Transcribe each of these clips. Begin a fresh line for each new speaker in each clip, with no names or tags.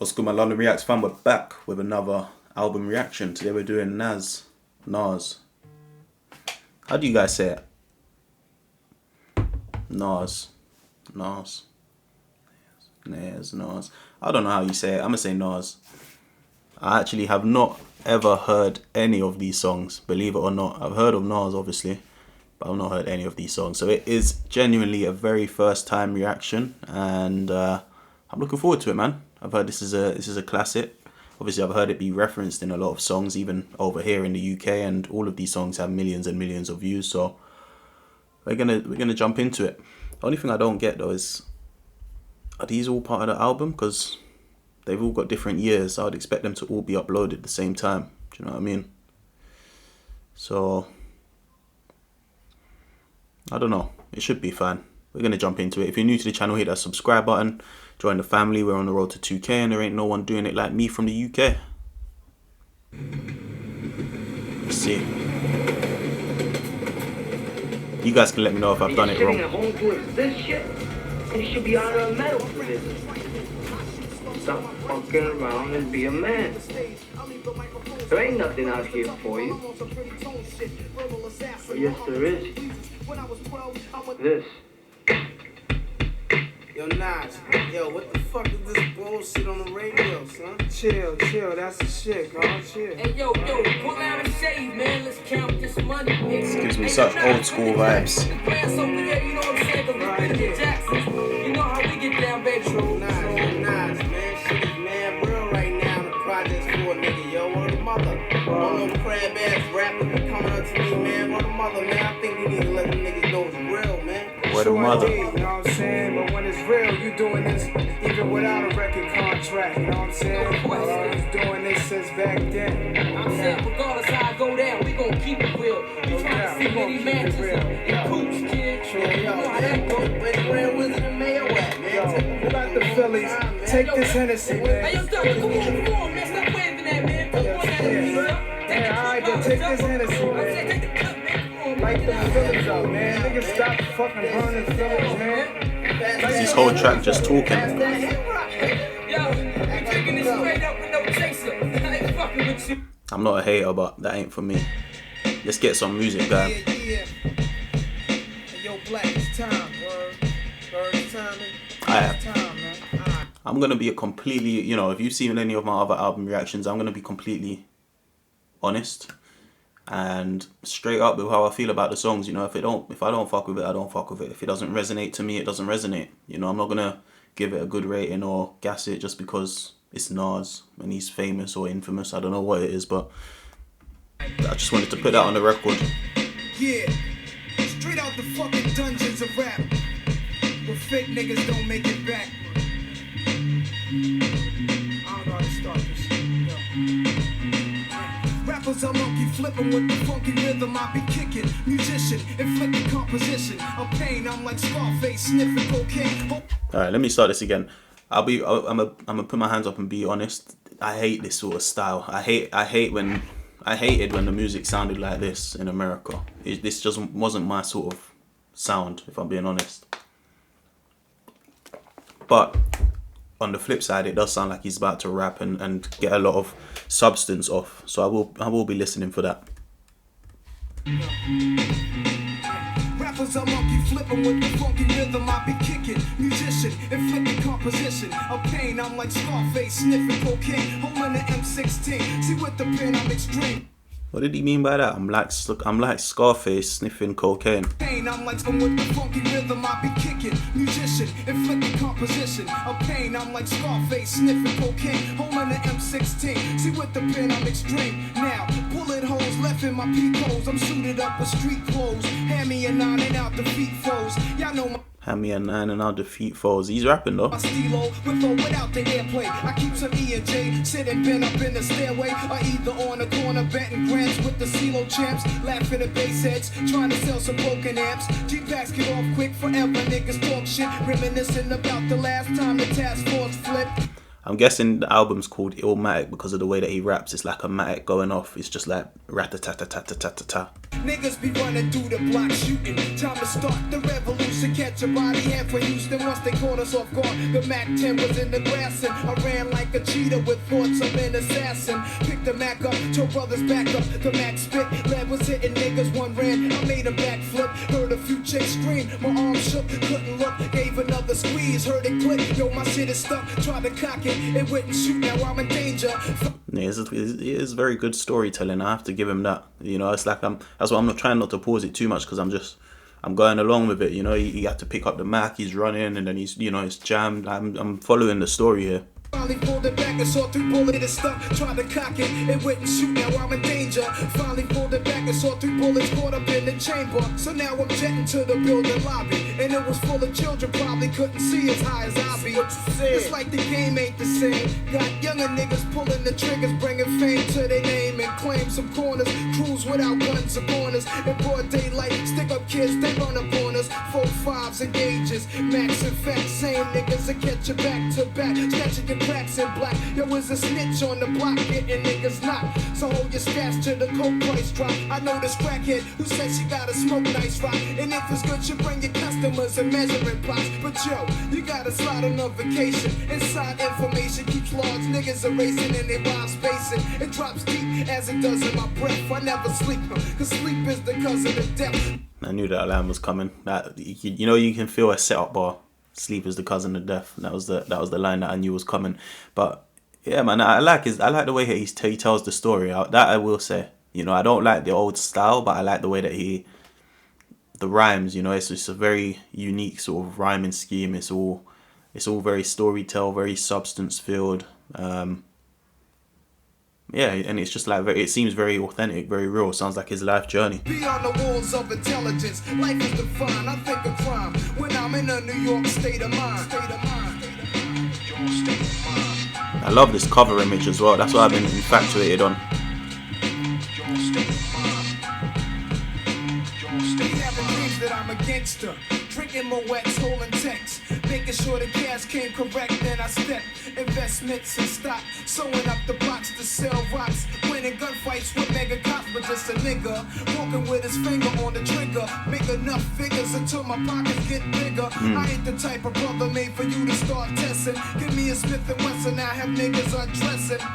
What's good, my London Reacts fam? We're back with another album reaction. Today we're doing Nas. How do you guys say it? Nas. I don't know how you say it. I'm gonna say Nas. I actually have not ever heard any of these songs, believe it or not. I've heard of Nas, obviously, but I've not heard any of these songs. So it is genuinely a very first time reaction, and I'm looking forward to it, man. I've heard this is a classic. Obviously, I've heard it be referenced in a lot of songs, even over here in the UK, and all of these songs have millions and millions of views. So we're gonna jump into it. The only thing I don't get though is, are these all part of the album? Because they've all got different years. I would expect them to all be uploaded at the same time. Do you know what I mean? So I don't know. It should be fine. We're gonna jump into it. If you're new to the channel, hit that subscribe button. Join the family. We're on the road to 2K, and there ain't no one doing it like me from the UK. Let's see. You guys can let me know if I've done it wrong.
This shit, you should be on a medal for this. Stop fucking around and be a man. There ain't nothing out here for you. But yes, there is. This.
Yo, Nas, yo, what the fuck is this bullshit on the radio, son? Chill, that's the shit, girl, chill.
Hey, yo, pull out a shade, man, let's count this money.
This gives me such old school vibes.
You know what I'm saying? You know how we get down, baby.
Nas, man, shit is mad real right now. The project's for a nigga, yo, word of mother. All them crab ass rappers be coming up to me, man, word of mother, man. I think we need to let them niggas know it's real, man.
Word of mother.
You know what I'm saying? But when it's real, you doing this even without a record contract. You know what I'm saying? He's doing this since back then.
I'm saying, regardless how I go down, we gon' keep it real. You trying to see many matches and coops, kid. You know how that go.
Where's Grand Wizard and Mayo at, man? Yo, about the Phillies. Take this Hennessy, man.
Hey, yo, come on, man. Stop waving that, man. Come on,
yeah, alright, then take this Hennessy, man. Like the Phillies out, man. Niggas stop fucking burning Phillies, man.
This whole track just talking.
Yo, I'm taking this straight up with no chaser. I ain't fucking with you.
I'm not a hater, but that ain't for me. Let's get some music, guy.
Yeah. Yo, Black, it's time, word. It's time, man.
I'm gonna be a completely, you know, if you've seen any of my other album reactions, I'm gonna be completely honest and straight up with how I feel about the songs. You know, if I don't fuck with it, I don't fuck with it. If it doesn't resonate to me, it doesn't resonate. You know, I'm not gonna give it a good rating or gas it just because it's Nas and he's famous or infamous. I don't know what it is, but I just wanted to put that on the record.
Yeah, straight out the fucking dungeons of rap, where fake niggas don't make it back. I don't know how to start this shit. Rappers are monkey flipping with the funky rhythm I be kicking. Musician, inflicting composition of pain. I'm like Scarface sniffing cocaine.
All right, let me start this again. I'm gonna put my hands up and be honest. I hate this sort of style. I hated when the music sounded like this in America. This just wasn't my sort of sound, if I'm being honest. But on the flip side, it does sound like he's about to rap and get a lot of substance off. So I will be listening for that.
Rappers are monkey flipping with the funky rhythm I be kicking. Musician, inflicting composition of pain. I'm like Scarface sniffing cocaine, holding the M16. See with the pen I'm extreme.
What did he mean by that? I'm like Scarface sniffing cocaine.
I'm like with the funky rhythm I be kicking. Musician, inflicting composition of pain. I'm like Scarface sniffing cocaine, holding the M16. See with the pen I'm extreme. Now bullet holes left in my peep holes. I'm suited up with street clothes. Hand me a 9 and out defeat foes. Y'all know my.
Hand me a 9 and I'll defeat foes. He's rapping though.
My stilo with or without the airplay. I keep some E and J sitting bent up in the stairway, or either on the corner betting grants with the CeeLo champs, laughing at bass heads, trying to sell some broken amps. G-packs get off quick forever. Niggas talk shit, reminiscing about the last time the task force flipped.
I'm guessing the album's called Illmatic because of the way that he raps. It's like a matic going off. It's just like rat-a-tat-a-tat-a-tat-a-tat.
Niggas be running through the block shooting. Time to start the revolution. Catch a body head for Houston once they caught us off guard. The Mac 10 was in the grass and I ran like a cheetah with thoughts of an assassin. Picked the Mac up, told brothers back up. The Mac spit, lead was hitting niggas. One ran, I made a backflip. Heard a few chicks scream, my arm shook, couldn't look. Gave another squeeze, heard it click. Yo, my shit is stuck. Tried to cock it wouldn't shoot. Now I'm in danger.
Yeah, it's very good storytelling. I have to give him that. You know, it's like that's why I'm not trying not to pause it too much because I'm going along with it. You know, he had to pick up the Mac, he's running, and then he's jammed. I'm following the story here.
Finally pulled it back and saw 3 bullets it stuck. Tried to cock it wouldn't shoot. Now I'm in danger. Finally pulled it back and saw 3 bullets caught up in the chamber. So now I'm jetting to the building lobby, and it was full of children. Probably couldn't see as high as I be. It's like the game ain't the same. Got younger niggas pulling the triggers, bringing fame to their name and claim some corners. Cruise without guns or corners. In broad daylight, stick up kids, they run up on us. 4-5s and gauges, max and facts. Same niggas that catch you back to back, snatching your cracks in black. Yo, was a snitch on the block, getting niggas knocked. So hold your stash till the coke price drop. I know this crackhead who said she gotta smoke nice rock. And if it's good, you bring your customers and measuring plots. But yo, you gotta slide on a vacation. Inside information keeps logs, niggas are racing and they rob spacing. It drops deep as it does in my breath. I never sleep, cause sleep is the cousin of death.
I knew that line was coming. That you can feel a setup bar. Sleep is the cousin of death. That was the line that I knew was coming. But yeah, man, I like the way he tells the story. That I will say. You know, I don't like the old style, but I like the way that the rhymes. You know, it's just a very unique sort of rhyming scheme. It's all very storytell, very substance filled. Yeah, and it's just like it seems very authentic, very real. Sounds like his life journey.
Beyond the walls of intelligence, life is defined. I think of crime when I'm in a New York state of mind.
I love this cover image as well. That's what I've been infatuated on.
That I'm a gangster, drinking my wets, holding texts, making sure the cash came correct. Then I step investments and stock, sewing up the blocks to sell rocks, winning gunfights with mega cops, but just a nigga walking with his finger on the trigger. Make enough figures until my pockets get bigger. I ain't the type of brother made for you to start testing. Give me a Smith and Wesson, I have niggas undressing.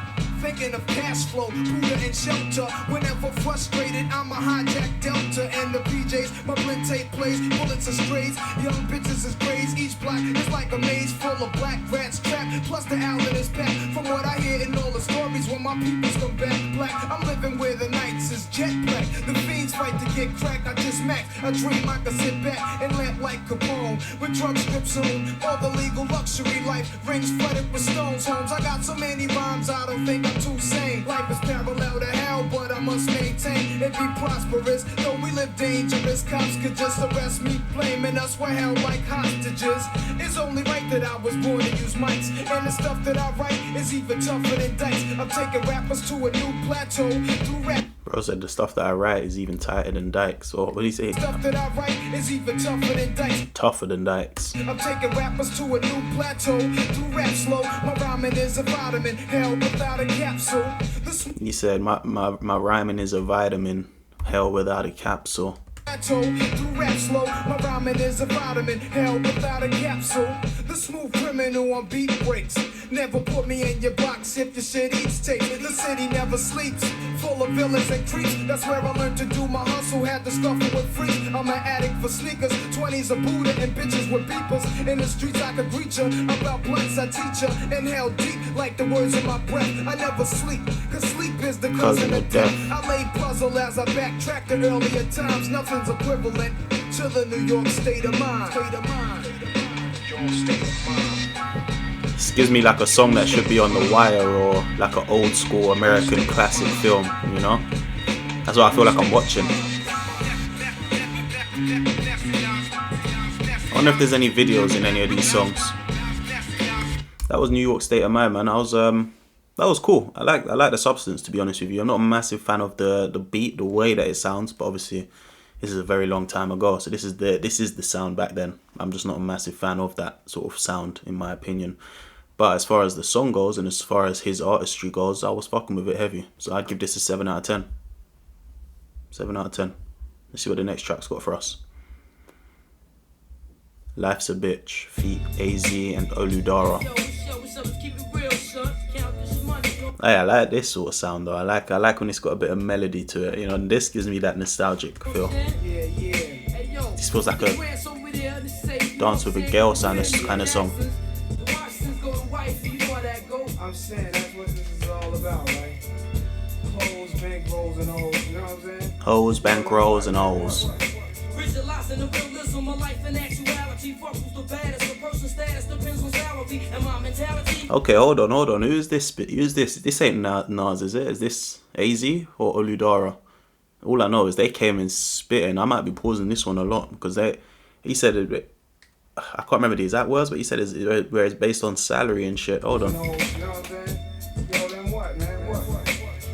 Thinking of cash flow, Buddha and shelter. Whenever frustrated, I'm a hijack Delta and the PJs. My blend tape plays, bullets are strays. Young bitches is grays. Each block is like a maze full of black rats trapped. Plus the outlet is packed. From what I hear in all the stories, when my peoples come back black, I'm living where the nights is jet black. The fiends fight to get cracked. I just max. I dream I can sit back and lamp like Capone with drug strips on. All the legal luxury life rings flooded with stones. Homes. I got so many rhymes, I don't think I'm too sane. Life is parallel to hell, but I must maintain and be prosperous. Though we live dangerous, cops could just arrest me, blaming us for hell like hostages. It's only right that I was born to use mics, and the stuff that I write is even tougher than dice. I'm taking rappers to a new plateau through rap.
Bro said the stuff that I write is even tighter than dikes. Or what did he say?
Stuff that I write is even tougher than dice.
Tougher than dikes.
I'm taking rappers to a new plateau through rap slow. My rhyming is a vitamin, hell without a capsule.
He said my rhyming is a vitamin, hell without a capsule.
Through rap slow, my rhyming is a vitamin, hell without a capsule. The smooth criminal on beat breaks. Never put me in your box if your shit eats tape. The city never sleeps, full of villains and creeps. That's where I learned to do my hustle, had to scuffle with freaks. I'm an addict for sneakers, 20s a Buddha and bitches with beepers. In the streets I could reach her, about blunts I teach her. Inhale deep like the words in my breath. I never sleep, cause sleep is the cousin of death. I lay puzzle as I backtrack to earlier times. Nothing's equivalent to the New York state of mind.
This gives me like a song that should be on The Wire or like an old school American classic film, you know? That's what I feel like I'm watching. I wonder if there's any videos in any of these songs. That was New York State of Mind, man. That was cool. I like the substance, to be honest with you. I'm not a massive fan of the beat, the way that it sounds, but obviously this is a very long time ago, so this is the sound back then. I'm just not a massive fan of that sort of sound, in my opinion. But as far as the song goes and as far as his artistry goes, I was fucking with it heavy. So I'd give this a 7 out of 10. 7 out of 10. Let's see what the next track's got for us. Life's a Bitch, feat AZ and Oludara. Hey, I like this sort of sound though. I like when it's got a bit of melody to it. You know, and this gives me that nostalgic feel. This feels like a dance with a girl kind of song.
I'm saying that's what this is all about, right? Hoes, bankrolls, and hoes, you know what I'm saying?
Hoes, bankrolls, and hoes.
Visualizing the realism of life and actuality. Fuck who's the baddest, the person's status depends on salary and my mentality.
Okay, hold on. Who's this? This ain't Nas, is it? Is this AZ or Oludara? All I know is they came in spitting. I might be pausing this one a lot because he said it. I can't remember the exact words, but he said where it's based on salary and shit. Hold on.
You know what I'm saying? Yo, then what, man? What?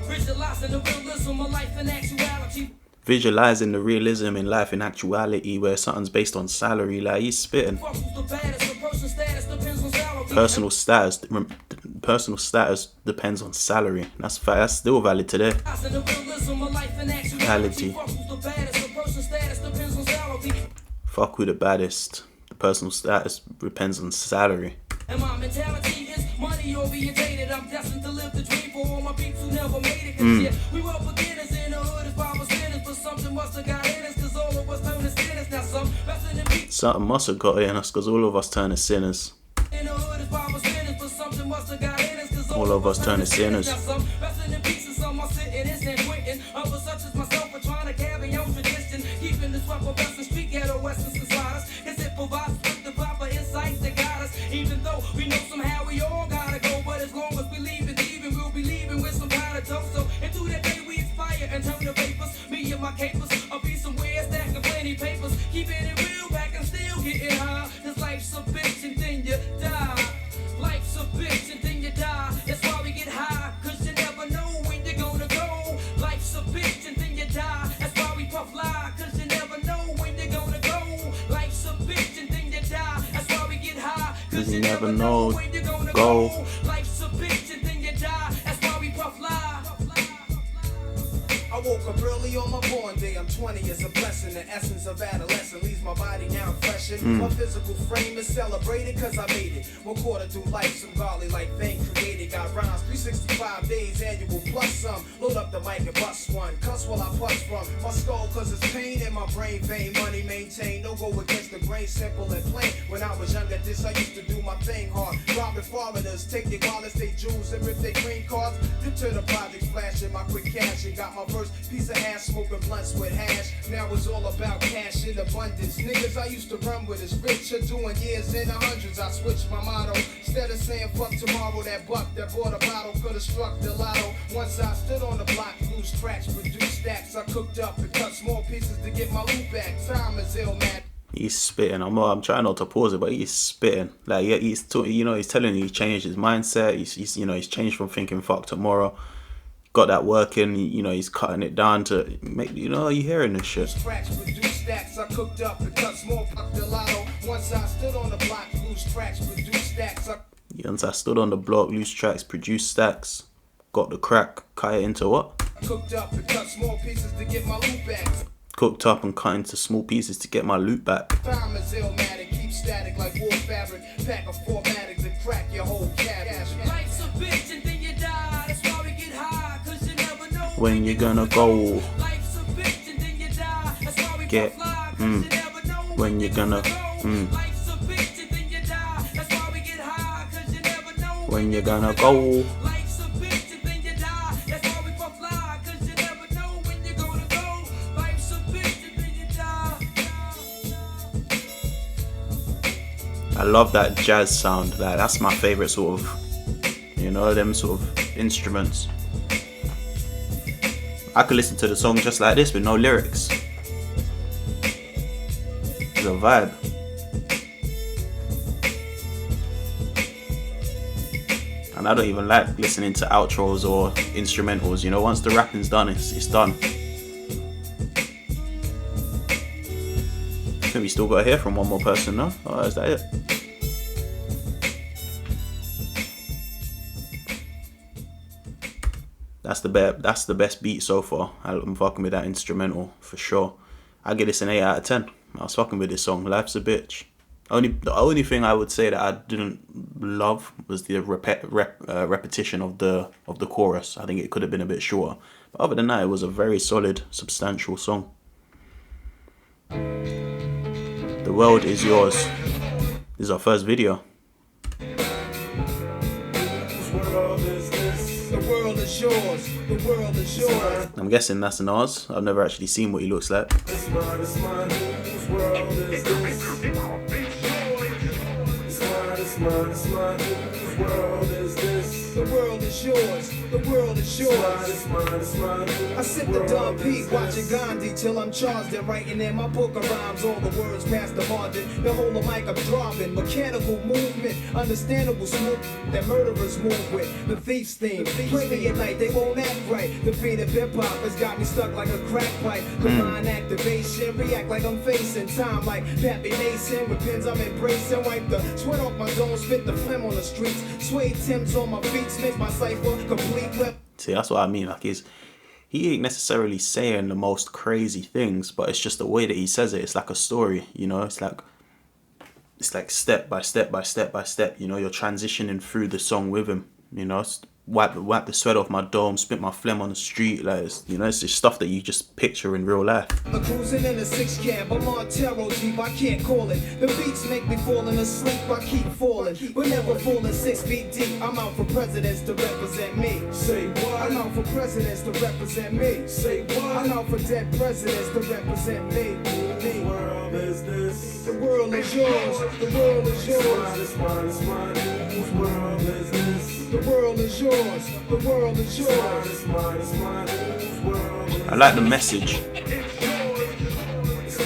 Visualizing the realism of life and actuality.
Visualizing the realism in life in actuality where something's based on salary. Like, he's spitting. Personal status depends on salary. That's fact. That's still valid today. Reality. Fuck with the baddest. The personal status depends on salary.
And my mentality is money orientated. I'm destined to live the dream for all my peeps who never made it. Cause yeah, we were beginners in the hood if I was sinners, but something must have got in us cause all of us turn to sinners. Now some resting in peace.
Something must have got in us cause all of us turn to sinners.
In the hood if I was sinners, but something must have got in us cause
all of us turn to sinners.
Now some resting in peace and some are sitting in San Quentin. Others such as myself are trying to carry on tradition, keeping this rap of Western street ghetto Western societies. Cause it provides with the proper insights that guide us. Even though we know somehow we all gotta go, but as long as we leave it even, we'll be leaving with some kind of dough. So into that day we inspire and turn the papers. Me and my capers, I'll be somewhere stacking plenty papers. Keeping it real back and still getting high. Cause life's a bitch and then you die. Life's a bitch and then you die. That's why we get high, cause you never know when you're gonna go. Life's a bitch and then you die. That's why we puff lie, cause you never know when you're gonna go. Life's a bitch and then you die. That's why we get high, cause you never know when you're gonna go. Life's a bitch and then you die. That's why we puff lie.
I woke up early on my born day. I'm 20 is a blessing. The essence of adolescence leaves my body now freshened. My physical frame is celebrated cause I made it. 1/4 through life, some godly like thing created. Got rhymes 365 days annual plus some. Load up the mic and bust one. Cuss while I push from my skull cause it's pain in my brain vein. Money maintained, no go against the grain, simple and plain. When I was younger, this I used to do my thing hard. Robbing foreigners, take their wallets, they jewels, and rip their green cards. Dip to the projects, flashing my quick cash and got my first piece of ass, smoking blunts with hash. Now it's all about cash in abundance. Niggas I used to run with is rich, are doing years in the hundreds. I switched my motto. Instead of saying fuck tomorrow, that buck that bought a bottle could've struck the lotto. Once I stood on the block, loose tracks, produced stacks. I cooked up and cut small pieces to get my loot back. Time is Illmatic.
He's spitting. I'm trying not to pause it, but he's spitting. Like, yeah, he's telling you he's changed his mindset. He's changed from thinking fuck tomorrow. Got that working, he's cutting it down to make, you hearing this shit.
Tracks, produced stacks. I cooked up and cut small pop the lotto. Once I stood on the block, loose tracks, produced stacks.
Once I stood on the block, loose tracks, produced stacks. Got the crack, cut it into what?
Cooked up and cut small pieces to get my loot back.
Cooked up and cut into small pieces to get my loot back.
Time is Illmatic, keep static like wool fabric. Pack of formatics and crack your whole cabbage.
Life's a bitch and then you die. That's why we get high, cause you never know
when you're gonna go.
Life's a bitch and then you die. That's why we
Get,
fly, cause you never know
when you're gonna,
Life's a bitch and then you die. That's why we get high, cause you never know
when you're gonna go.
Life's a bitch and then you die. That's why we fly, cause you never know when you're gonna go. Life's a bitch and then you die.
I love that jazz sound. Like, that's my favorite sort of, them sort of instruments. I could listen to the song just like this with no lyrics. It's a vibe. And I don't even like listening to outros or instrumentals. Once the rapping's done, it's done. I think we still got to hear from one more person, no? Oh, is that it? That's the best beat so far. I'm fucking with that instrumental for sure. I give this an 8 out of 10. I was fucking with this song. Life's a bitch. The only thing I would say that I didn't love was the repetition of the chorus. I think it could have been a bit shorter. But other than that, it was a very solid, substantial song. The World Is Yours. This is our first video.
The world is yours. The world is yours.
I'm guessing that's Nas. I've never actually seen what he looks like.
It's mine, it's mine. Whose world is this? It's mine, it's mine. Whose world is this? The world is yours. The world is yours. It's mine, it's mine. I sip the dumb Pete, watching Gandhi till I'm charged and writing in my book of rhymes. All the words past the margin. The whole of mic I'm dropping. Mechanical movement, understandable smooth that murderers move with. The thief's theme. Play me at night, they won't act right. The beat of hip hop has got me stuck like a crack pipe. Combine activation, react like I'm facing time like Pappy Mason. With pins I'm embracing, wipe the sweat off my dome, spit the phlegm on the streets. Suede Timbs on my feet, makes my cipher complete.
See, that's what I mean. Like, he ain't necessarily saying the most crazy things, but it's just the way that he says it. It's like a story, you know. It's like step by step by step by step. You know, you're transitioning through the song with him. You know, wipe the sweat off my dome, spit my phlegm on the street. Like, you know, it's just stuff that you just picture in real life.
I'm cruising in a 6 cab, I'm on Taro Jeep, I can't call it. The beats make me falling asleep, I keep falling, but never falling 6 feet deep. I'm out for presidents to represent me. Say what? I'm out for presidents to represent me. Say what? I'm out for dead presidents to represent me. The world is this. The world is yours. The world is yours. It's mine, it's mine, it's mine. Whose world is this? The world is yours. The world is yours. It's mine, it's mine, whose world is this?
I like the message.
It's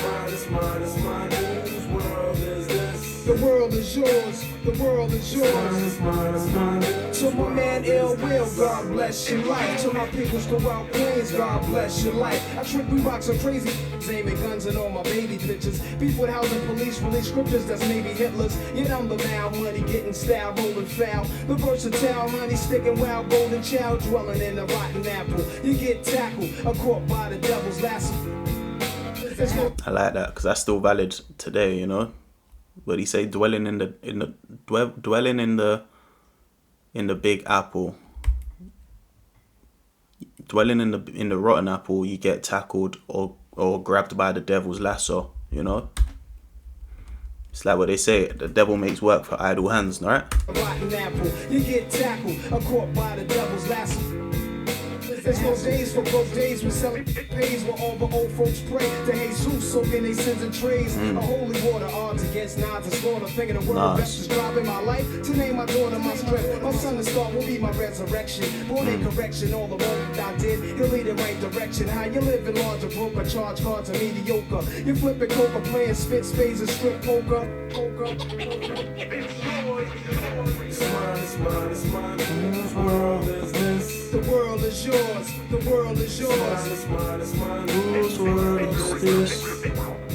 mine, it's mine, it's mine. Whose world is this? The world is yours. The world is yours. It's mine, it's mine. To my man Ill Will, God bless your life. To my peoples throughout Queens, God bless your life. I trip Reeboks and crazy aiming guns and all my baby pictures. Beef with housing police, release scriptures that's maybe Hitler's. Yet I'm the mal money, getting style, rolling foul. The versatile honey, sticking wild, golden child, dwelling in a rotten apple. You get tackled, or caught by the devil's lasso.
I like that because that's still valid today, you know. What he say, dwelling in the big apple, dwelling in the rotten apple, you get tackled or grabbed by the devil's lasso, you know. It's like what they say, the devil makes work for idle hands, right?
Rotten apple, you get tackled, or caught by the devil's lasso. There's no days for broke days when selling pays where all the old folks pray to Jesus, soaking their sins and trays. A holy water, odds against nods and slaughter. Thinking the word best describing my life. To name my daughter my strength. My son, the star, will be my resurrection. Born in correction, all the wrong I did, he'll lead in right direction. How you living larger, broker, charge cards are mediocre. You flipping coca, playing spit spades and strip poker. It's mine, it's mine, it's mine. Whose world is this? The world is yours. The world is yours. It's mine, it's mine. Whose world is this?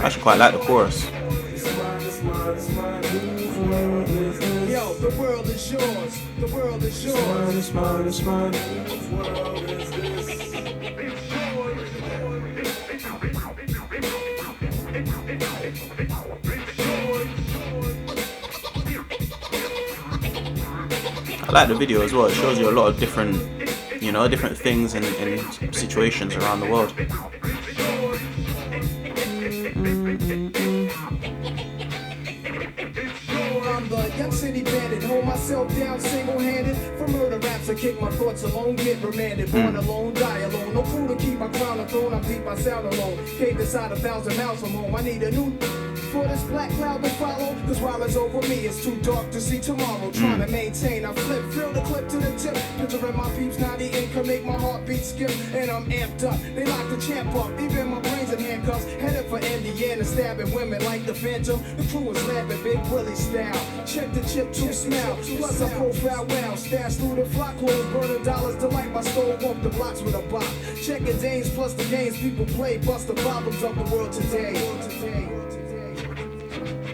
I actually quite like the chorus.
It's mine, it's mine, it's mine. Whose world is this? Yo, the world is yours. The world is yours. It's mine, it's mine, it's mine. Whose world is this?
I like the video as well. It shows you a lot of different, you know, different things and situations around the world.
I'm the young city bandit, hold myself down single-handed. For murder raps, I kick my thoughts alone, get remanded. Born alone, die alone. No crew to keep my crown on throne. I'm deep, I sound alone. Cave inside 1,000 miles from home. I need a new for this black cloud to follow. Cause while it's over me, it's too dark to see tomorrow. Trying to maintain, I flip, fill the clip to the tip. Picturing my peeps, now the ink can make my heartbeat skip. And I'm amped up, they lock the champ up. Even my brains in handcuffs. Headed for Indiana, stabbing women like the Phantom. The crew is laughing, Big Willie style. Check the chip to smell. Plus a profile well. Stash through the flock, clothes, burning dollars to light my stove off the blocks with a bop. Checking dames plus the games people play. Bust the problems of the world today.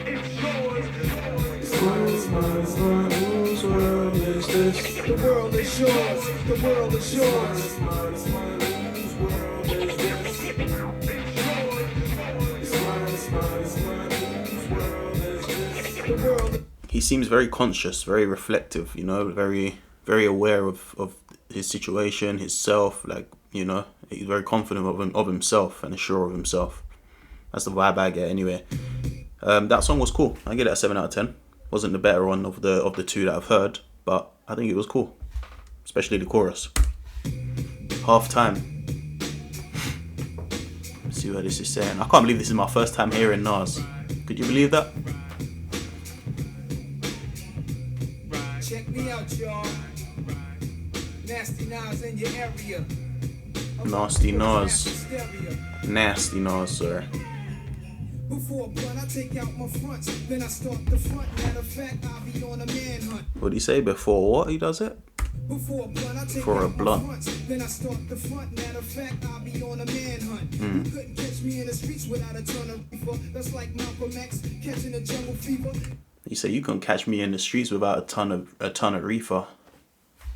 It's mine, it's mine, it's mine. Whose whose world is this? The world is yours. The world is yours.
He seems very conscious, very reflective, you know, very, very aware of his situation, his self, like, you know, he's very confident of himself and sure of himself. That's the vibe I get anyway. That song was cool. I get it a 7 out of 10. Wasn't the better one of the two that I've heard, but I think it was cool, especially the chorus. Half time. Let's see what this is saying. I can't believe this is my first time hearing Nas. Could you believe that?
Check me out, y'all. Nasty Nas in your area.
Nasty Nas. Nasty Nas, sir.
Before a blunt, I take out my fronts, then I start the front. Matter of fact, I'll be on a manhunt.
What do you say? Before what he does it?
Before a blunt, I take
For a
out
blunt.
my fronts, then I start the front. Matter of fact, I'll be on a manhunt. You couldn't catch me in the streets without a ton of reefer. That's like Malcolm X catching a jungle fever.
You say you couldn't catch me in the streets without a ton of reefer.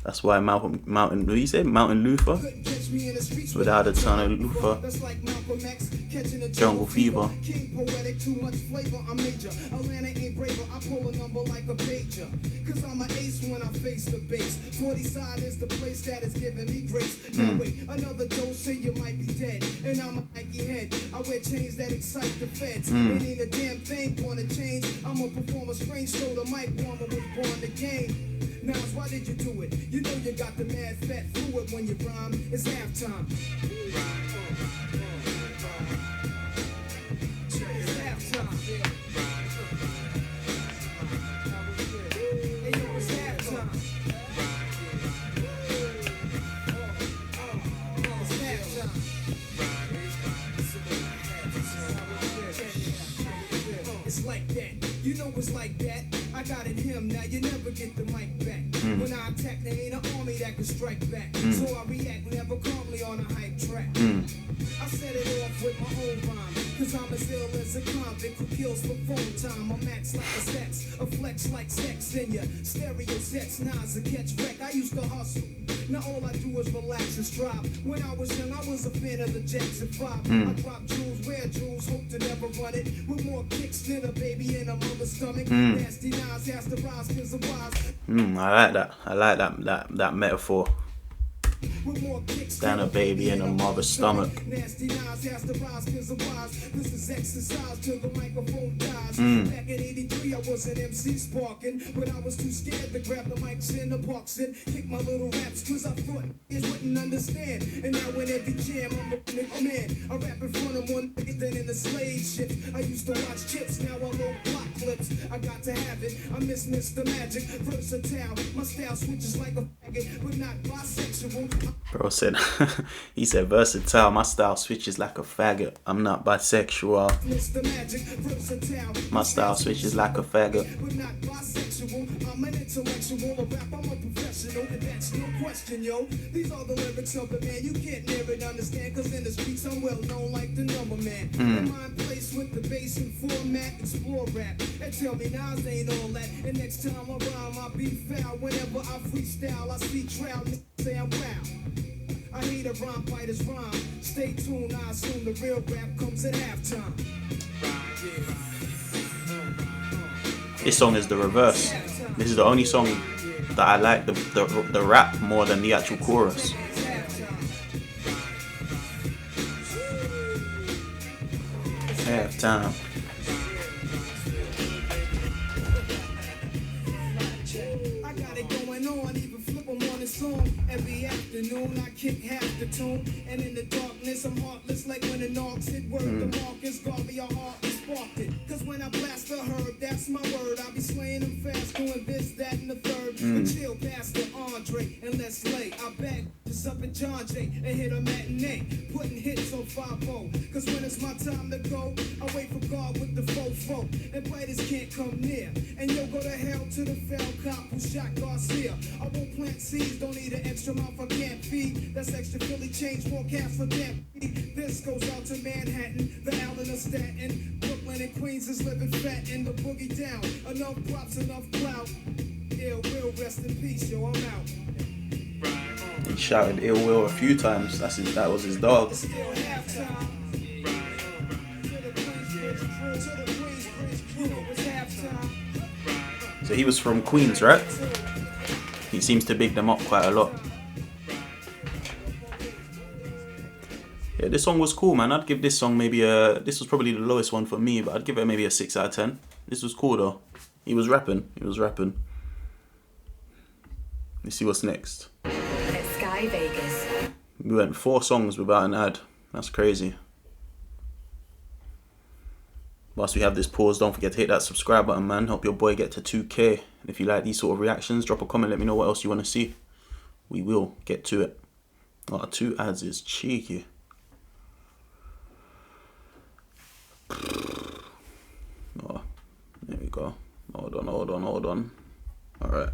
That's why Mountain what do you say? Mountain Luther?
Couldn't catch me in the streets
Without a ton of Luther.
That's like Malcolm X catching a
Jungle fever.
King poetic, too much flavor, I'm major. Atlanta ain't braver, I pull a number like a pager. Cause I'm an ace when I face the base. 40 side is the place that is giving me grace. No wait, another dose and you might be dead. And I'm a Nike head. I wear chains that excite the feds. It ain't a damn thing gonna change. I'm a performer strange, so the mic warmer was born the game. Now, why did you do it? You know you got the mad fat fluid when you rhyme. It's halftime. It's halftime. Hey, yo, it's halftime. It's halftime. It's like that. You know it's like that. I got it him, now you never get the mic back. When I attack, there ain't an army that can strike back. So I react never calmly on a hype track. I set it off with my own rhyme. Cause I'm as ill as a convict who kills for phone time. I'm max like a sex, a flex like sex in ya. Stereo sets, Nas a catch wreck. I used to hustle. Now all I do is relax and strive. When I was young, I was a fan of the Jackson 5. I drop jewels, wear jewels, hope to never run it. With more kicks than a baby in a mother's stomach. Nasty Nas has to rise cause of wise.
I like that metaphor.
With more kicks
Than a baby in a mother's stomach.
Nasty Nas has to rise cause of wise. This is exercise till the microphone dies. Back in 83, I was an MC sparking. But I was too scared to grab the mics in the box and kick my little raps cause I thought it wouldn't understand. And now in every jam, I'm a nigga man. I rap in front of one nigga than in the slave shit. I used to watch chips, now I load block clips. I got to have it, I miss Mr. Magic. Versatile, my style switches like a faggot, but not bisexual.
Bro said, he said versatile, my style switches like a faggot. I'm not bisexual.
Mr. Magic, versatile.
My style switches like a faggot.
But not bisexual. I'm an intellectual, a rap, I'm a professional, and that's no question, yo. These are the lyrics of the man, you can't near it understand, cause in the streets I'm well known like the number man. And mind place with the bass and format, explore rap, and tell me Nas ain't all that. And next time I rhyme, I be foul. Whenever I freestyle, I see trial, say I'm wow. I hate a rhyme fighter's rhyme. Stay tuned, I assume the real rap comes at halftime.
This song is the reverse. This is the only song that I like the rap more than the actual chorus. Halftime.
I got it going on, even flip them on the song. Every afternoon I kick half the tune. And in the darkness I'm heartless like when the knocks hit word. The markers guard me, your heart is sparked it. Cause when I blast the herd, that's my word. I be slaying them fast, doing this, that, and the third. But chill, Pastor Andre, and let's lay. I bag just up in John Jay and hit a matinee. Putting hits on 5-0. Cause when it's my time to go, I wait for God with the fofo. And biters can't come near. And you'll go to hell to the fell cop who shot Garcia. I won't plant seeds, don't need an extra mouth I can't feed. That's extra Philly change, forecast for damn feed. This goes out to Manhattan, the Allen of Staten. Brooklyn and Queens is living fat in the boogie down. Enough props, enough clout. Ill will, rest in peace, yo, I'm out.
He shouted ill will a few times. That was his dog.
It's still halftime. To the Queensbridge crew, to the Queensbridge crew, it's halftime.
So he was from Queens, right? He seems to big them up quite a lot. Yeah, this song was cool, man. I'd give this song maybe a... This was probably the lowest one for me, but I'd give it maybe a 6 out of 10. This was cool, though. He was rapping. Let's see what's next.
At Sky Vegas.
We went 4 songs without an ad. That's crazy. Whilst we have this pause, don't forget to hit that subscribe button, man. Help your boy get to 2K. And if you like these sort of reactions, drop a comment. Let me know what else you want to see. We will get to it. Oh, 2 ads is cheeky. Oh, there we go. Hold on. Alright.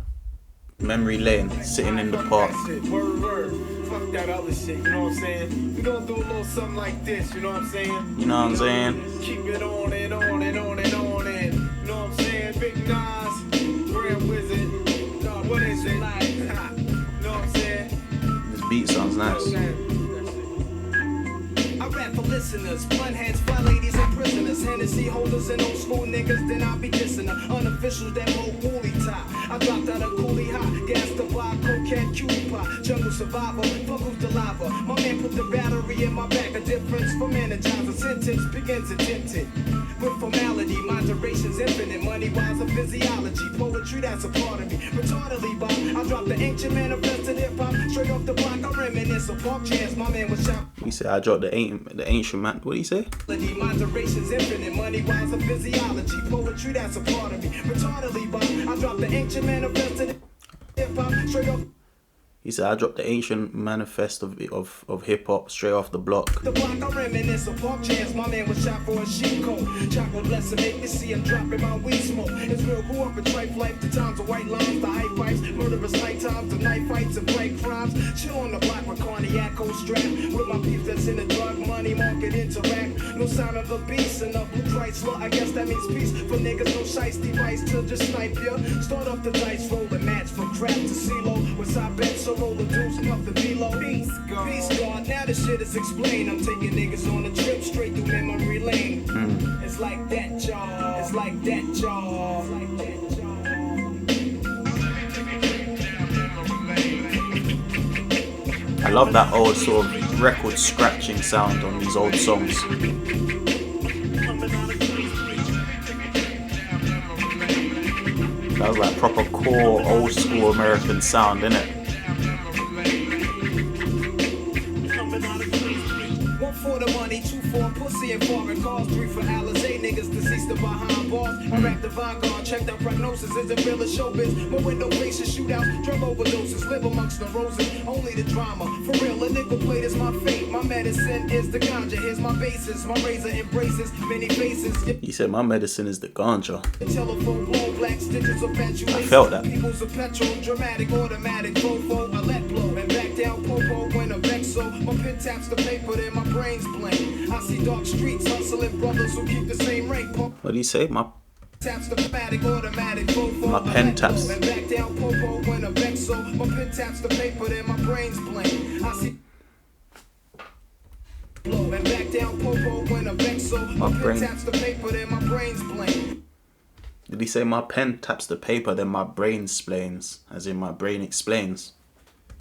Memory lane, sitting in the park.
Word. Fuck that other shit, you know what I'm saying? We gonna do a little something like this, you know what I'm saying?
You know what I'm saying?
Keep it on and on and on and on and, you know what I'm saying? Big Nas, Grand Wizard, no, what is it? Like, you know what I'm saying?
This beat sounds nice.
I rap for listeners, blunt heads, fly ladies and prisoners, Hennessy holders and old school niggas, then I'll be dissing the unofficials that low woolly tie. I dropped out of coolie hot, gas to buy, cocaine, cutie pie, jungle survival, fuck who's the lava. My man put the battery in my back, a difference from energizer, sentence begins attempted. With formality, my duration's infinite, money-wise a physiology, poetry that's a part of me, retardedly Bob, I dropped the ancient manifested hip-hop, straight off the block, I reminisce of park chance, my man was shot.
He said, I dropped the ancient man. What did he say?
My duration's infinite, money-wise a physiology, poetry that's a part of me, retardedly Bob, I dropped the ancient manifested hip-hop, straight off.
He said, I dropped the ancient manifest of hip-hop straight off the block.
The block, I reminisce of park chance, my man was shot for a sheep coat. Chocolate blessing, make me see him dropping my weed smoke. It's real, grew up in tripe life, the times of white lines, the high pipes, murderous night times, the night fights and bright crimes. Chill on the block with cognac, cold strap, with my beef that's in the drug money market interact. No sign of a beast in a blue Chrysler, I guess that means peace. For niggas, no shice device to just snipe ya. Start off the dice, roll the match from crap to CeeLo. With I bet so roll the deuce, nothing below. Peace God, now the shit is explained. I'm taking niggas on a trip straight through memory lane. It's like that, y'all. It's like that, y'all. It's like that, y'all.
I love that old sort of record scratching sound on these old songs. That was like proper core old school American sound, innit?
One for the money, 2 for pussy and foreign cars, 3 for Alizé niggas deceased behind bars. I rap the Vanguard, check that prognosis, is it real as showbiz? My window faces, shootouts, drug overdoses, live amongst the roses, only the drama. For real, a nickel plate is my fate, my medicine is the ganja. Here's my basis, my razor embraces many faces.
He said, my medicine is the ganja.
The telephone blow, black stitches of fatuation.
I felt that.
People's a petrol, dramatic, automatic, fofo, I let blow, and back down popo when a vexo. My pen taps the paper, then my brains blank. I see dark streets, hustling brothers who keep the same rank.
What did he say? My
Taps the automatic, fofo.
My pen taps.
And back down popo when a vexo. My pen taps the paper, then my brains blank. I see blow, and back down popo when a vexo. My pen taps the paper, then my brains blank.
Did he say my pen taps the paper, then my brain splains? As in my brain explains.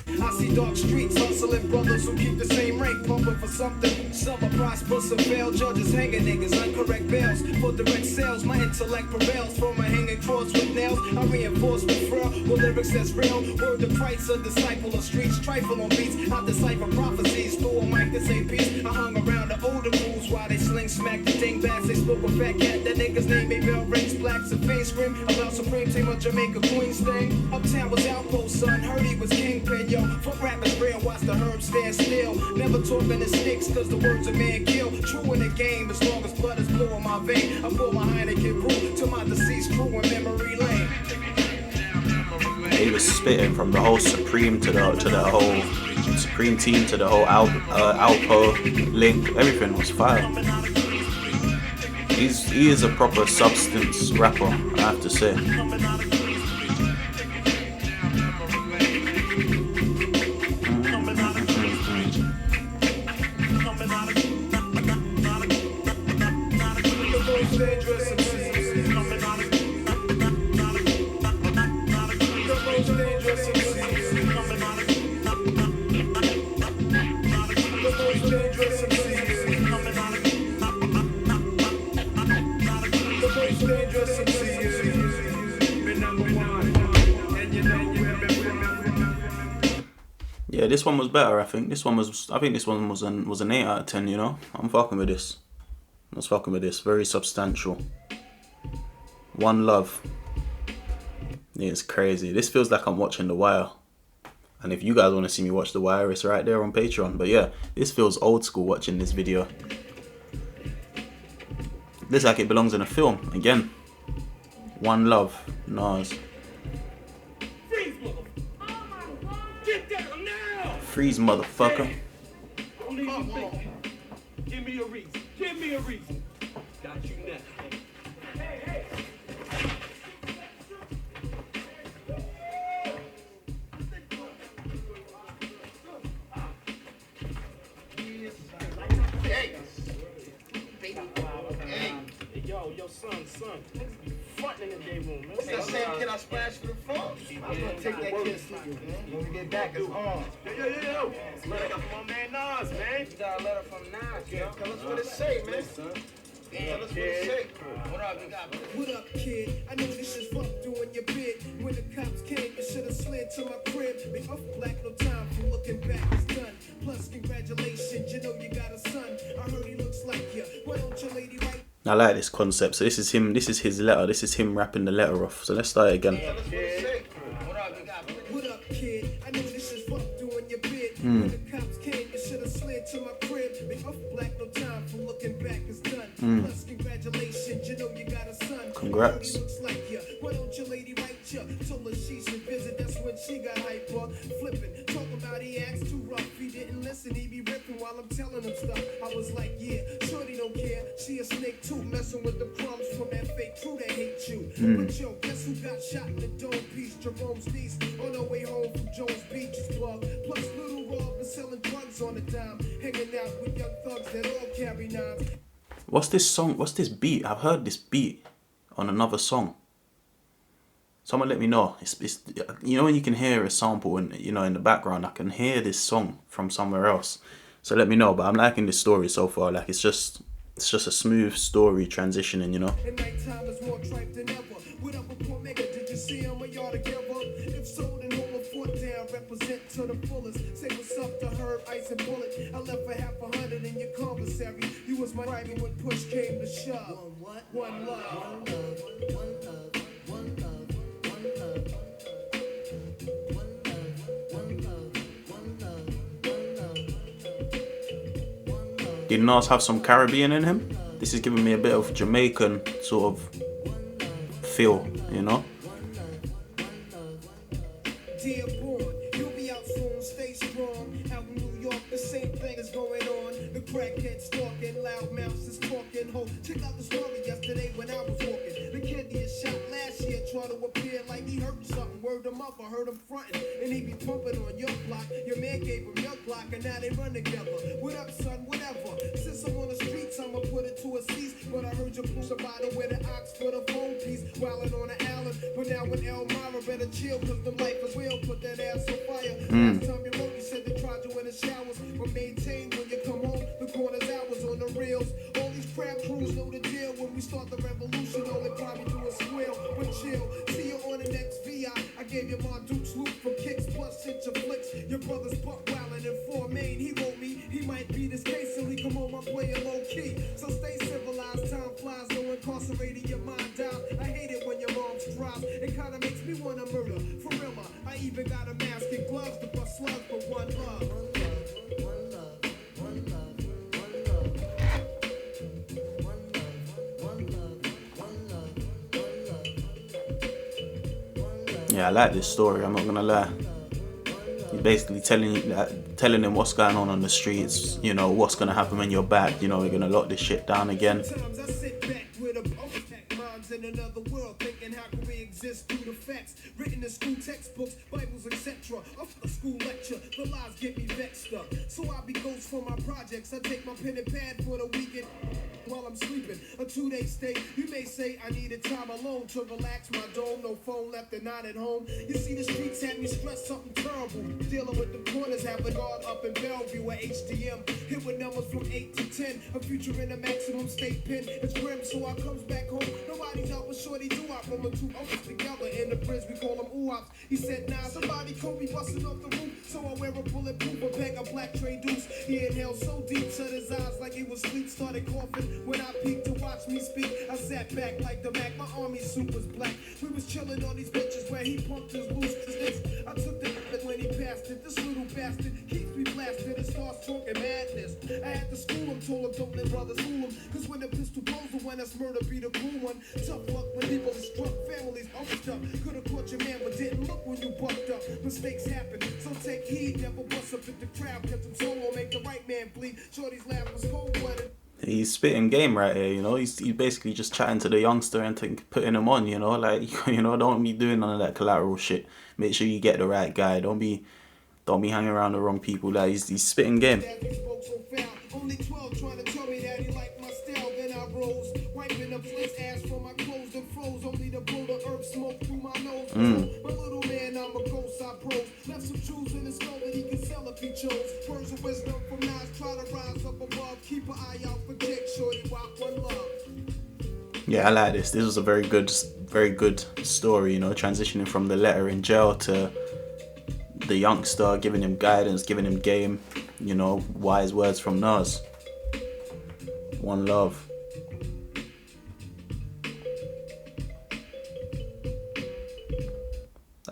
I see dark streets, hustling brothers who keep the same rank, pumping for something. Some are prosper, some fail, judges hanging niggas, incorrect bails. For direct sales, my intellect prevails. From a hanging cross with nails, I reinforce with frail, with lyrics that's real. Word to Christ, a disciple of streets, trifle on beats. I decipher prophecies, through a mic to say peace. I hung around the older fools while they sling smack the ding bats. They spoke a fat cat, that nigga's name made bell rings, blacks and face scream about Supreme Team of Jamaica Queens thing. Uptown was outpost, son, heard he was kingpin. Yo, fuck rappers real, watch the herbs stand still. Never talking to sticks, cause the words a man kill. True in the game, as long as blood is blue in my vein. I pour my Heineken brew to my deceased crew in memory lane.
He was spitting from the whole Supreme to the whole Supreme team to the whole Alpo link. Everything was fire. He is a proper substance rapper, I have to say. Yeah, this one was better. I think this one was an 8 out of 10. You know, I'm fucking with this. I was fucking with this. Very substantial. One Love. Yeah, it's crazy. This feels like I'm watching The Wire. And if you guys want to see me watch The Wire, it's right there on Patreon. But yeah, this feels old school watching this video. Looks like it belongs in a film. Again. One Love. Nas. Freeze, motherfucker.
Come on. Give me a reason. Give me a reason. Got you now. Hey. Yo, son. Frontin' in the day room, man.
What's that same kid I splashed for the phone? I'm gonna take that kid sleep, man. When we get back, it's on.
Yo. Letter got from my man Nas, man.
You got a letter from Nas, yo. Tell us what it say, man. Tell us what it say. What up, you got?
What up, kid? I know this is rough doing your bid. When the cops came, you should have slid to my crib. Big off black, no time for looking back. It's done. Plus, congratulations, you know you got a son. I heard he looks like you. Why don't your lady write?
I like this concept. So this is him. This is his letter. This is him rapping the letter off. So let's start it again.
Tell us what it say.
What up, kid? I know this is rough doing your bid. When the cops came, you should have slid to my crib. Big off black, no time for looking back. It's done. Plus, congratulations, you know you got a son.
Congrats.
He looks like you. Why don't your lady write you? Told her she should visit. That's when she got hyper. Flipping, talking about he acts too rough. He didn't listen. He be ripping while I'm telling him stuff. I was like, yeah, shorty don't care. She a snake too, messing with the crumbs from that fake crew that hate you. But yo, guess who got shot in the dome piece? Jerome's niece on her way home from Jones Beach's plug. Plus Little Rob is selling drugs on the dime, hanging out with young thugs that all carry knives.
What's this song? What's this beat? I've heard this beat on another song. Someone let me know. It's you know when you can hear a sample and in the background, I can hear this song from somewhere else. So let me know. But I'm liking this story so far. Like it's just a smooth story transitioning, you know.
And nighttime is more tripe than ever. What up with poor Mega? Did you see him or y'all together? If so, then hold a foot down. Represent to the fullest. Say what's up to Herb, Ice, and Bullet. I left for $500 in your commissary. You was my rival when push came to shove. One love.
Did Nas have some Caribbean in him? This is giving me a bit of Jamaican sort of feel, you know?
Dear born, you'll be out soon, stay strong. Out in New York, the same thing is going on. The crackheads talking, loud mouths is talking. Ho, check out the story yesterday when I was walking. The kid he shot last year, trying to appear like he heard something. Word him up, I heard him frontin'. And he be pumping on your block. Your man gave him your block, and now they run together. What up, son? Whatever. Since I'm on the streets, I'ma put it to a cease. But I heard you push about it with an ox for the phone piece. Wildin' on the island. But now with Elmira, better chill, cause the life is real. Put that ass on fire. Last time you wrote, you said they tried you in the showers. But maintain when you come home, the corner's hours on the reels. All these crab crews know the deal. When we start the revolution, all they probably do is squeal. But chill, see you on the next VI. I gave you my Duke's loop from kicks plus hit your flicks. Your brother's buck wildin' in 4 Main. He wrote me, he might be this case, so he come home, I play it low key. So stay civilized, time flies, no incarcerated, your mind down. I hate it when your mom's drops. It kinda makes me wanna murder. For real, I even got a mask and gloves to bust slugs for one love.
Yeah, I like this story, I'm not gonna lie. He's basically telling him what's going on the streets, you know, what's gonna happen when you're back, you know, we're gonna lock this shit down again.
Sometimes I sit back with a minds in another world, thinking how can we exist through the facts written in school textbooks, Bibles, etc. A school lecture, the lies get me vexed up. So I be ghost for my projects. I take my pen and pad for the weekend while I'm sleeping. A 2-day stay. You may say I needed time alone to relax my dome. No phone left and not at home. You see the streets had me stressed something terrible. Dealing with the corners, have a guard up in Bellevue at HDM. Hit with numbers from 8 to 10. A future in a maximum state pen. It's grim, so I comes back home. Nobody's out with shorty do-op. From the two uncles together in the bridge, we call them oops. He said, nah, somebody Kobe busting off the roof. So I wear a bulletproof, a pack of black tray deuce. He inhaled so deep, shut his eyes like he was asleep. Started coughing when I peeked to watch me speak. I sat back like the Mac, my army suit was black. We was chilling on these bitches where he pumped his loose sticks. I took the when he passed it. This little bastard keeps me blasted and starts talking madness. I had to school him, told him don't let brothers fool him. Cause when the pistol blows, the one that's murder be the cool one. Tough luck when people are struck, families hunched up. Could've caught your man, but didn't look when you bucked up. Mistakes happen, so take heed. Never bust up at the crowd, kept him solo, make the right man bleed. Shorty's laugh was cold-blooded.
He's spitting game right here, you know. He's basically just chatting to the youngster and putting him on, you know. Like, you know, don't be doing none of that collateral shit. Make sure you get the right guy. Don't be hanging around the wrong people. Like, he's spitting game.
Only 12 trying to tell me that he liked my style. Then I rose, wiping up his ass from my clothes and froze. Only to blow the herb smoke through my nose. My little man, I'm a ghost, I pros. Left some jewels in his skull that he could sell if he chose. Words of wisdom from Nas, try to rise up above. Keep an eye out for Dick, shorty, rock one love.
Yeah, I like this. This was a very good story, you know, transitioning from the letter in jail to the youngster, giving him guidance, giving him game, you know, wise words from Nas. One love.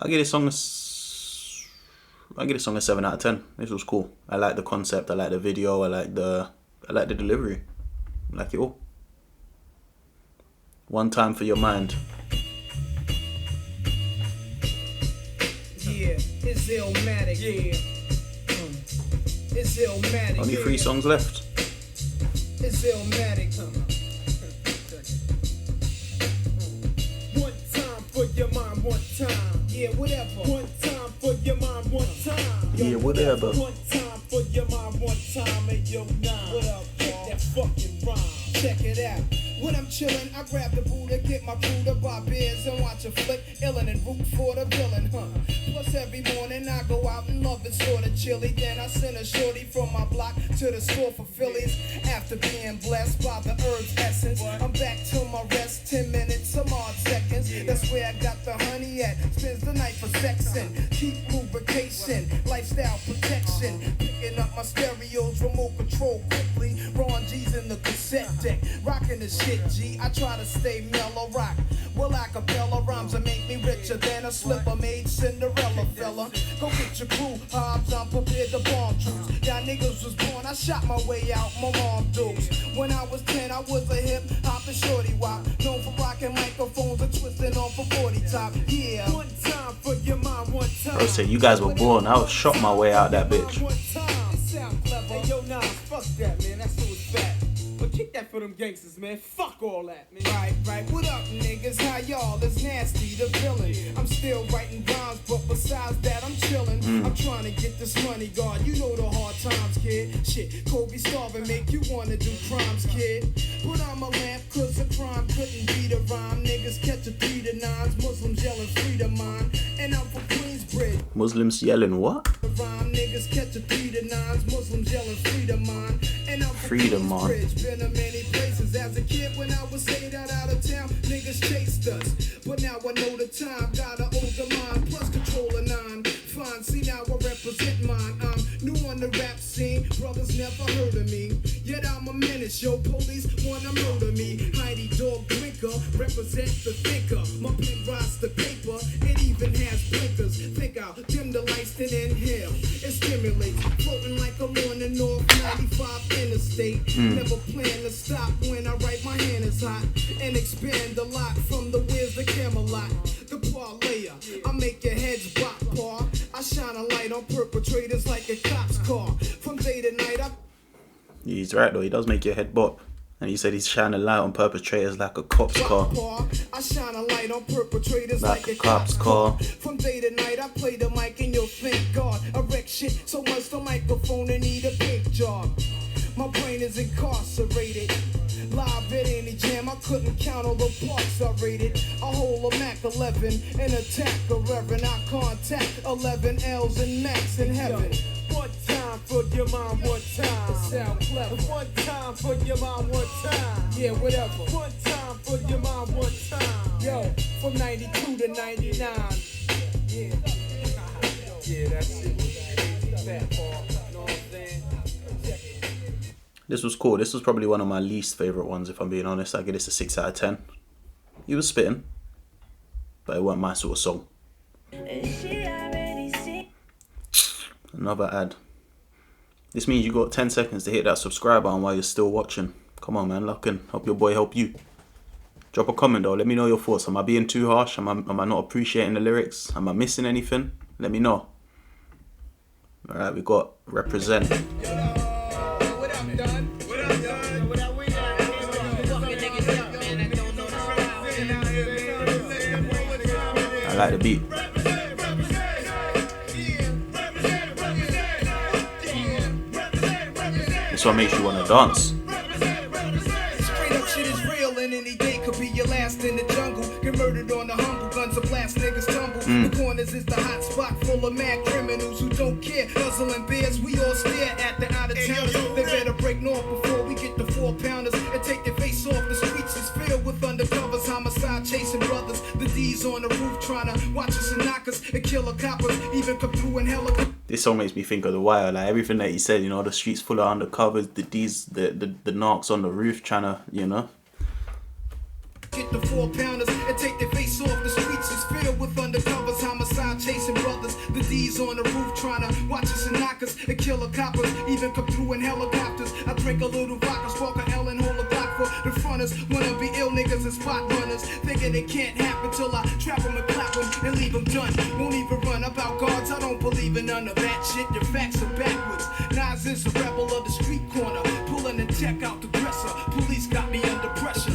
I give this song a 7 out of 10. This was cool. I like the concept, I like the video, I like the delivery. I like it all. One time for your mind.
Yeah, it's Illmatic. Yeah. It's Illmatic.
Only 3 songs left.
It's Illmatic. One time for your mind, one time. Yeah, whatever. One time for your mind, one time.
Yeah, whatever.
One time for your mind, one time. Hey, yo, nah. What up, hit that fucking rhyme. Check it out. When I'm chillin', I grab the Buddha, get my crew to buy beers and watch a flick, illin' and root for the villain, Plus every morning I go out and love it sorta chilly. Then I send a shorty from my block to the store for Phillies. After being blessed by the herb's essence, I'm back to my rest, 10 minutes, some odd seconds. That's where I got the honey at, spends the night for sexin'. Keep lubrication, lifestyle protection. Picking up my stereos, remote control quickly. Ron G's in the cassette deck, rockin' the shit. G, I try to stay mellow rock. Well, acapella rhymes that make me richer than a slipper made Cinderella fella. Go get your crew, Hobbs, I'm prepared to bomb troops. Y'all niggas was born, I shot my way out, my mom dukes. When I was 10, I was a hip hop and shorty wop. Known for rocking microphones and twisting on for 40 top. Yeah, one time for your mind, one time.
Bro said, you guys were born. I was shot my way out that bitch.
It sound clever. Hey, yo, nah, fuck that, man. That's who it's fat. But kick that for them gangsters, man. Fuck all that, man. Right. What up, niggas? How y'all? It's nasty, the villain. I'm still writing rhymes, but besides that, I'm chillin'. I'm trying to get this money, God. You know the hard times, kid. Shit, Kobe starving make you wanna do crimes, kid. But I'm a lamp, cause a crime couldn't be the rhyme. Niggas catch a 3 to 9s, Muslims yelling freedom mine. And I'm from Queensbridge.
Muslims yelling what?
The rhyme, niggas catch a 3 to 9s, Muslims yelling freedom mine. And I'm from
Freedom, man.
Queensbridge. Been to many places as a kid when I was stayed out of town. Niggas chased us, but now I know the time. Got an older mind, plus control a 9. Fine, see now I represent mine. I'm new on the rap scene, brothers never heard of me. Yet I'm a menace, yo, police wanna murder me. Heidi dog drinker, represent the thinker. My pen rides the paper, it even has blinkers. Think out, dim the lights, then inhale. It stimulates, floating like a lawn in North 95 interstate. Never plan to stop when I write, my hand is hot. And expand a lot from the Wiz to Camelot. The parlayer, I make your heads bop, paw. I shine a light on perpetrators like a cop's car. From day to night,
He's right though, he does make your head bop. And he said he's shining a light on perpetrators like a cop's car.
I shine a light on perpetrators
Like a cop's car.
From day to night, I play the mic and you'll thank God. I wreck shit so much the microphone and need a big job. My brain is incarcerated. Live at any jam, I couldn't count all the parts I rated. I hold a Mac 11 and attack a reverend. I contact 11 L's and Max in heaven. One time for your mom, one time. It sound clever. One time for your mom, one time. Yeah, whatever. One time for your mom, one time. Yo, from 92 to 99. Yeah.
Yeah, that shit was fat ball. Know what I'm saying? Check it.
This was cool. This was probably one of my least favourite ones, if I'm being honest. I give this a 6 out of 10. He was spitting, but it wasn't my sort of song. Another ad. This means you got 10 seconds to hit that subscribe button while you're still watching. Come on, man. Lock in. Help your boy help you. Drop a comment though. Let me know your thoughts. Am I being too harsh? Am I not appreciating the lyrics? Am I missing anything? Let me know. Alright, we got Represent.
What up, Don? What up, Don? What up, we got?
I like the beat. This one makes you want to dance.
Straight up shit is real and any day could be your last in the jungle. Get murdered on the humble, guns a blast, niggas tumble. The corners is the hot spot full of mad criminals who don't care. Guzzling beers, we all stare at the out of towners. They better break north before we get the 4-pounders and take their face off. The streets is filled with undercovers, homicide chasing brothers. The D's on the roof trying to watch us and knock us and kill a coppers. Even come through in helicopters.
This song makes me think of The Wire, like everything that he said, you know, the streets full of undercovers, the narcs on the roof trying to, you know.
Get the 4-pounders and take their face off. The streets is filled with undercovers, homicide chasing brothers. The D's on the roof trying to watch us and knock us and kill a coppers. Even come through in helicopters. I drink a little vodka, spark a L and hold a Glock for the fronters. Wanna be ill niggas and spot runners, thinking it can't happen till I trap them and clap them and leave them done. Won't even run about guards, I don't believe in none of that shit. Your facts are backwards. Nas is a rebel of the street corner, pulling the tech out the dresser. Police got me under pressure.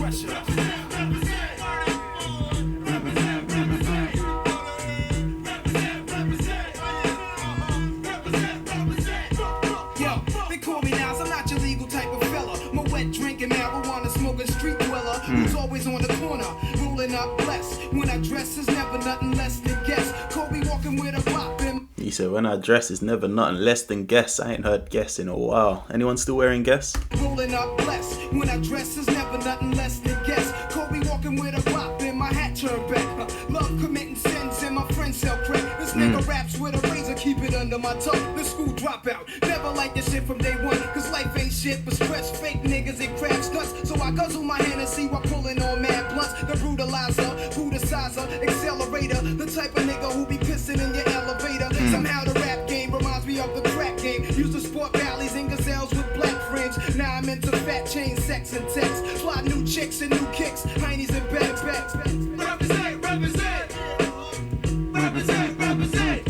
Yo, they call me Nas, I'm not your legal type of fella. My wet drinking, marijuana smoking street dweller who's always on the corner, rolling up blessed. When I dress is never nothing less than guess. Kobe walking with a pop in.
He said, when I dress is never nothing less than Guess. I ain't heard Guess in a while. Anyone still wearing Guess?
Rolling up blessed. When I dress is never nothing less than guess. Kobe walking with a pop in my hat turned back. Love committing sins and my friends sell crack. This nigga raps with a razor, keep it under my tongue. The school dropout. Never like this shit from day one. Cause life ain't shit but stress, fake niggas and crab stunts. So I guzzle my Hennessy while pulling on mad blunts. The brutalizer, brutalizer, accelerator. The type of nigga who be pissing in your elevator. Somehow the rap game reminds me of the crack game. Used to sport valleys and gazelles with black frames. Now I'm into fat chain, sex and text. Fly new chicks and new kicks, heinies and bags. Represent, represent. Represent, represent.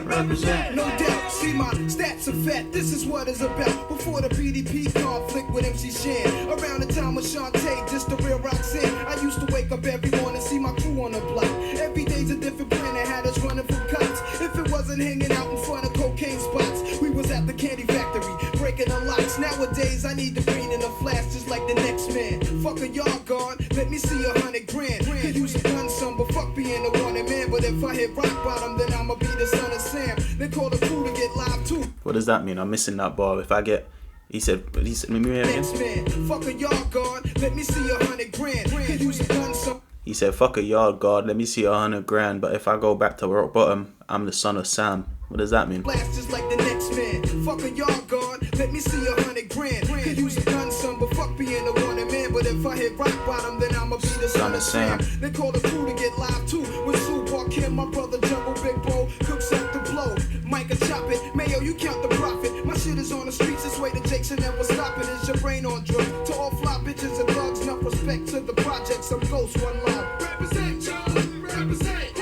Represent. No doubt, see my stats are fat. This is what it's about. Before the PDP conflict with MC Shan. Around the time of Shantae, just the real Roxanne. I used to wake up every morning, see my crew on the block. Every day's a different plan that had us running from cops. If it wasn't hanging out in front of cocaine spots, we was at the candy factory, breaking the locks. Nowadays, I need the green in a flash just like the next man. Fuck a yard guard, let me see 100 grand. Could use a gun some, but fuck being a wanted man. But if I hit rock bottom, then I'ma be the son of Sam. They call the crew to get live too.
What does that mean? I'm missing that bar. If I get... He said, let me hear it
Next
again.
man, fuck a yard guard, let me see 100 grand. Could use a gun some.
He said, fuck a yard guard, let me see 100 grand. But if I go back to rock bottom, I'm the son of Sam. What does that mean?
Blast just like the next man. Fuck a yard guard, let me see 100 grand. Could use a gun some, but fuck being a wanted man. But if I hit rock bottom, then I'ma be the son of Sam. They call the crew to get live too. With Sue Park Kim, my brother Jungle Big Bro, cooks up the blow. Micah chop it, Mayo, you count the profit. My shit is on the streets, this way the Jackson never stop it. Is your brain on drug? To all fly bitches and thugs, enough respect to the projects. I'm ghost, one love. Represent, y'all, represent,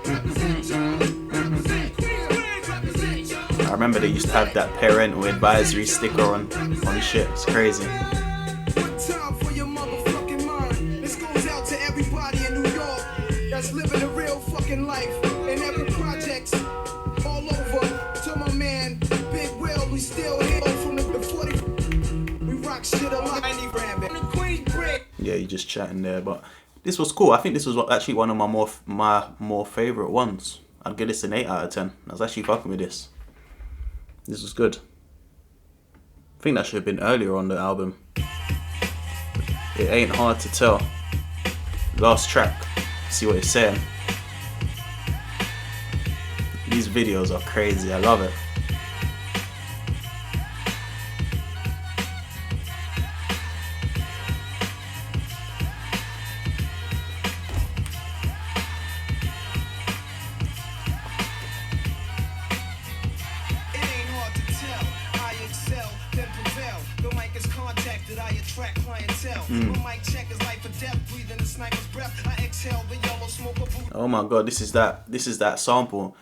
represent, y'all, represent.
I remember they used to have that parental advisory sticker on shit. It's crazy.
One time for your motherfucking mind. This goes out to everybody in New York that's living a real fucking life. In every project, all over. To my man, Big Will, we still here from the 40. We rock shit a lot.
Yeah, you just chatting there, but this was cool. I think this was actually one of my more favorite ones. I'd give this an 8 out of 10. I was actually fucking with this. This was good. I think that should have been earlier on the album. It ain't hard to tell. Last track. See what it's saying. These videos are crazy. I love it. Oh my god, this is that sample.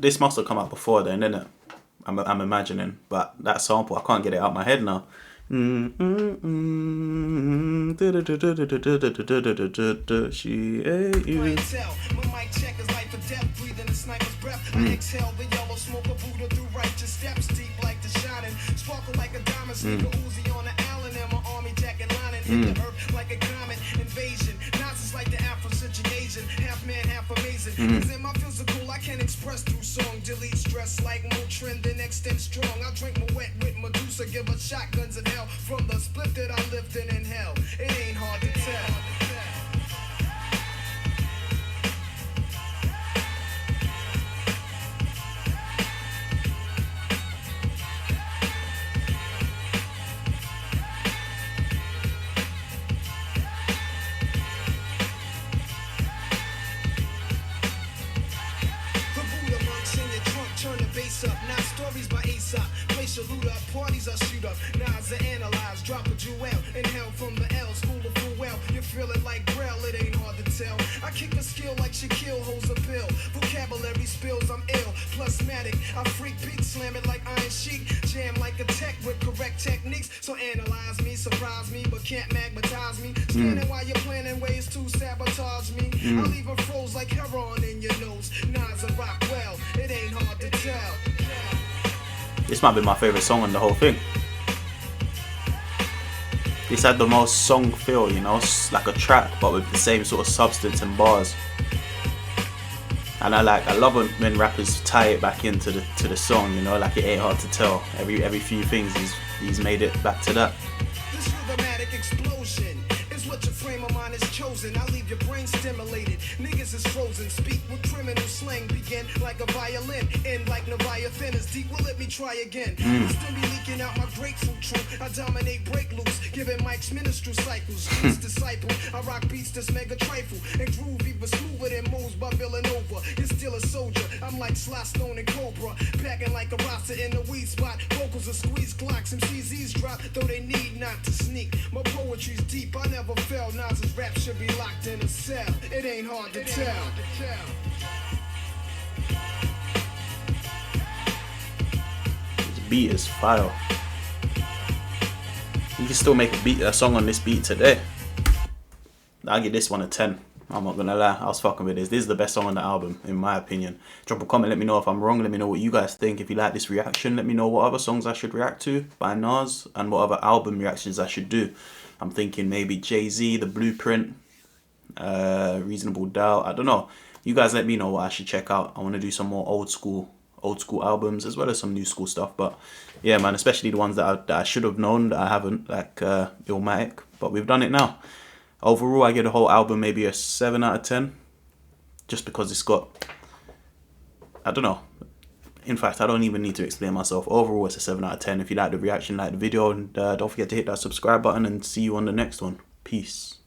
This must have come out before then, innit? I'm imagining, but that sample, I can't get it out my head now. She ate you.
In my physical, I can express through song. Delete stress like Motrin, then extend strong. I drink my wet with Medusa, give us shotguns in hell. From the split that I lived in hell, it ain't hard to tell. Parties I shoot up, Nas I analyze, drop a jewel, inhale from the L, school of full well. You feel it like Braille, it ain't hard to tell. I kick a skill like Shaquille holds a pill. Vocabulary spills, I'm ill, plusmatic. I freak beat, slam it like Iron Sheik, jam like a tech with correct techniques. So analyze me, surprise me, but can't magnetize me. Scanning while you're planning ways to sabotage me. I'll leave a froze like heroin in your nose. Nas I rock well, it ain't hard to tell.
This might be my favourite song on the whole thing. This had the most song feel, you know, like a track, but with the same sort of substance and bars. And I love when rappers tie it back into the song, you know, like it ain't hard to tell. Every few things he's made it back to that.
This rhythmatic explosion is what your frame of mind is chosen. I leave your brain stimulated. Niggas is frozen. Speak with criminal slang. Begin like a violin. End like Leviathan is deep. Well, let me try again. Still be leaking out my grapefruit truth. I dominate break loose. Giving mics ministerial cycles. His disciple. I rock beats that's mega trifle. And groove even smoother than moves by Villanova. You're still a soldier. I'm like Sly Stone and Cobra. Packing like a roster in the weed spot. Vocals are squeeze clocks. MCs drop. Though they need not to sneak. My poetry's deep. I never fell. Nas's rap should be locked in a cell. It ain't hard to tell.
This beat is fire. You can still make a song on this beat today. I'll give this one a 10. I'm not gonna lie, I was fucking with this. This is the best song on the album, in my opinion. Drop a comment, let me know if I'm wrong. Let me know what you guys think. If you like this reaction, let me know what other songs I should react to by Nas and what other album reactions I should do. I'm thinking maybe Jay-Z, The Blueprint, Reasonable Doubt. I don't know. You guys let me know what I should check out. I want to do some more old school albums as well as some new school stuff. But yeah, man, especially the ones that I should have known that I haven't, like Illmatic. But we've done it now. Overall, I give the whole album maybe a 7 out of 10. Just because it's got, I don't know. In fact, I don't even need to explain myself. Overall, it's a 7 out of 10. If you like the reaction, like the video, and don't forget to hit that subscribe button, and see you on the next one. Peace.